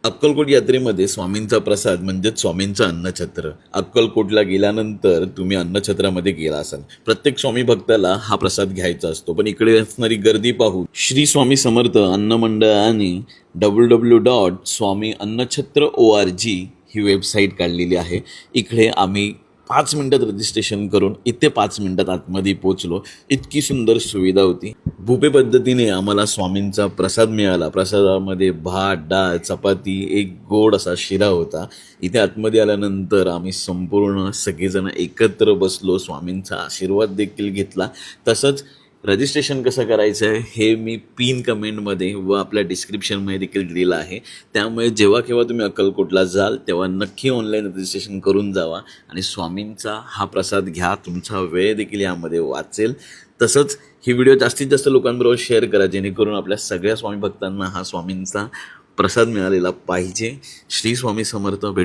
अक्कलकोट यात्रेमध्ये स्वामींचा प्रसाद म्हणजेच स्वामींचं अन्नछत्र. अक्कलकोटला गेल्यानंतर तुम्ही अन्नछत्रामध्ये गेला असाल. प्रत्येक स्वामी भक्ताला हा प्रसाद घ्यायचा असतो, पण इकडे असणारी गर्दी पाहून श्री स्वामी समर्थ अन्न मंडळाने www.swamiannachhatra.org ही वेबसाईट काढलेली आहे. इकडे आम्ही 5 मिनटात रजिस्ट्रेशन करून इथे 5 मिनटात आतमध्ये पोचलो. इतकी सुंदर सुविधा होती. बुफे पद्धतीने आम्हाला स्वामींचा प्रसाद मिळाला. प्रसादामध्ये भात, डाळ, चपाती, एक गोड असा शिरा होता. इथे आतमध्ये आल्यानंतर आम्ही संपूर्ण सगळेजण एकत्र बसलो, स्वामींचा आशीर्वाद देखील घेतला. तसंच रजिस्ट्रेशन कसं करायचं आहे हे मी पिन कमेंटमध्ये व आपल्या डिस्क्रिप्शनमध्ये देखील दिलेलं आहे. त्यामुळे जेव्हा केव्हा तुम्ही अक्कलकोटला जाल तेव्हा नक्की ऑनलाईन रजिस्ट्रेशन करून जावा आणि स्वामींचा हा प्रसाद घ्या. तुमचा वेळ देखील यामध्ये वाचेल. तसंच ही व्हिडिओ जास्तीत जास्त लोकांबरोबर शेअर करा, जेणेकरून आपल्या सगळ्या स्वामी भक्तांना हा स्वामींचा प्रसाद मिळालेला पाहिजे. श्री स्वामी समर्थ. भेट